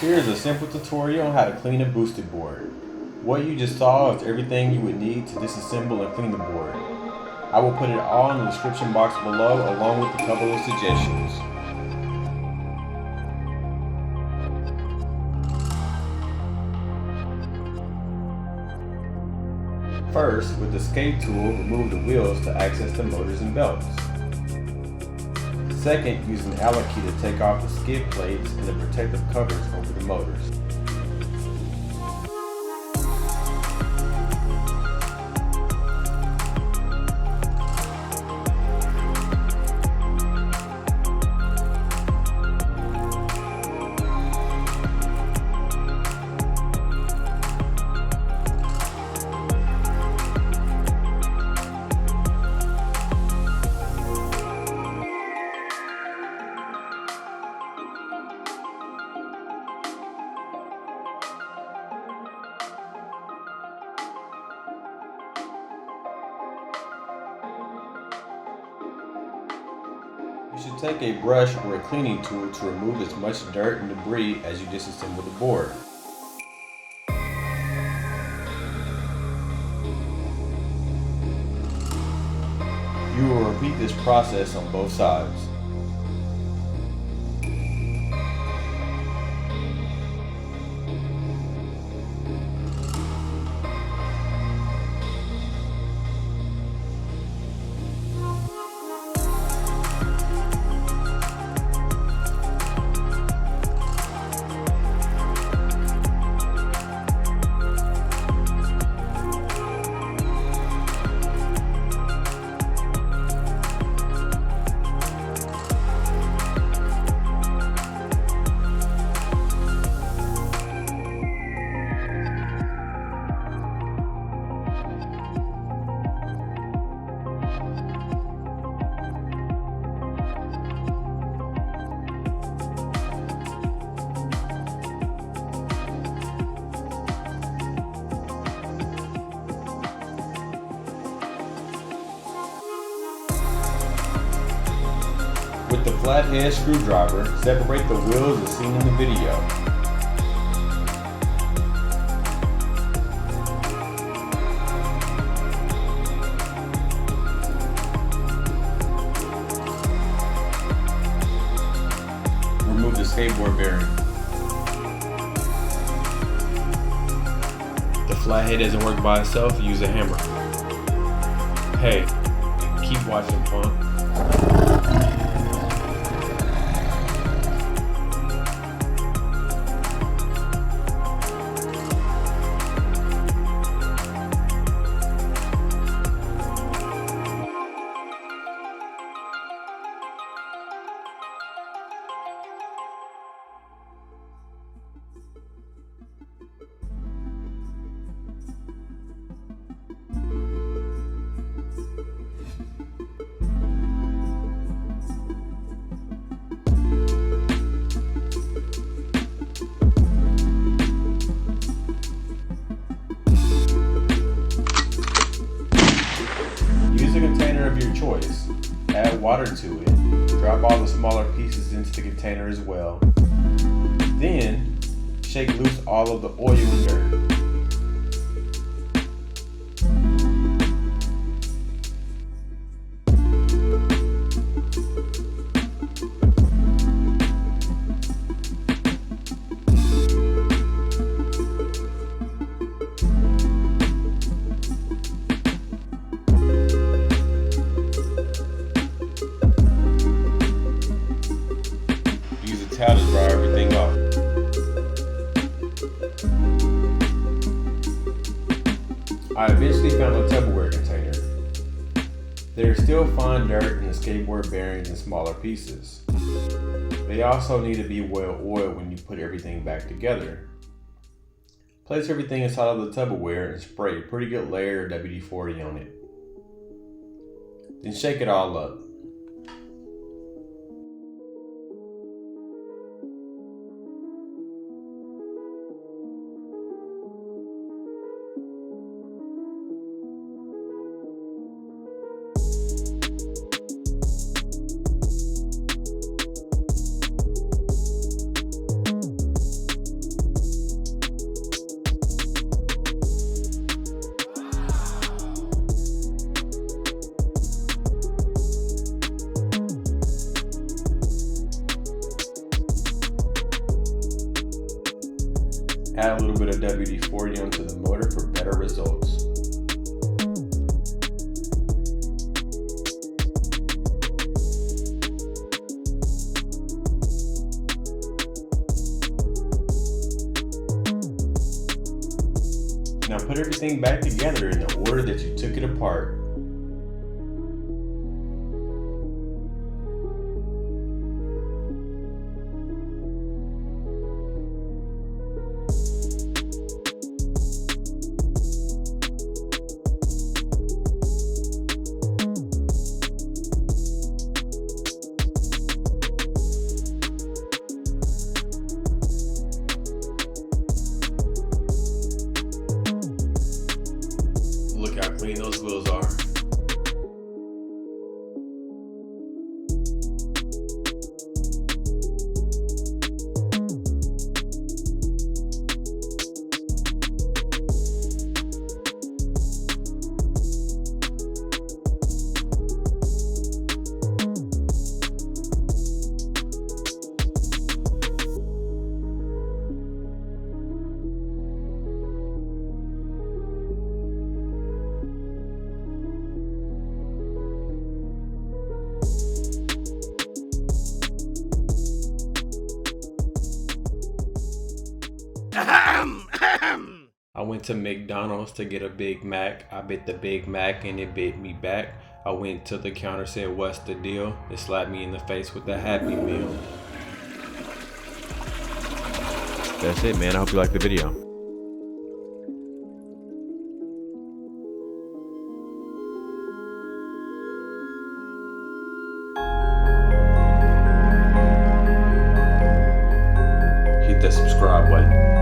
Here is a simple tutorial on how to clean a boosted board. What you just saw is everything you would need to disassemble and clean the board. I will put it all in the description box below along with a couple of suggestions. First, with the skate tool, remove the wheels to access the motors and belts. Second, use an Allen key to take off the skid plates and the protective covers over the motors. You should take a brush or a cleaning tool to remove as much dirt and debris as you disassemble the board. You will repeat this process on both sides. With the flathead screwdriver, separate the wheels as seen in the video. Remove the skateboard bearing. If the flathead doesn't work by itself, use a hammer. Hey, keep watching, punk. Use a container of your choice. Add water to it. Drop all the smaller pieces into the container as well. Then, shake loose all of the oil and dirt. Towel to dry everything off. I eventually found a Tupperware container. There is still fine dirt in the skateboard bearings and smaller pieces. They also need to be well oiled when you put everything back together. Place everything inside of the Tupperware and spray a pretty good layer of WD-40 on it. Then shake it all up. Add a little bit of WD-40 onto the motor for better results. Now put everything back together in the order that you took it apart. Look how clean those wheels are. I went to McDonald's to get a Big Mac. I bit the Big Mac and it bit me back. I went to the counter, said, "What's the deal?" It slapped me in the face with a Happy Meal. That's it, man. I hope you liked the video. Hit that subscribe button.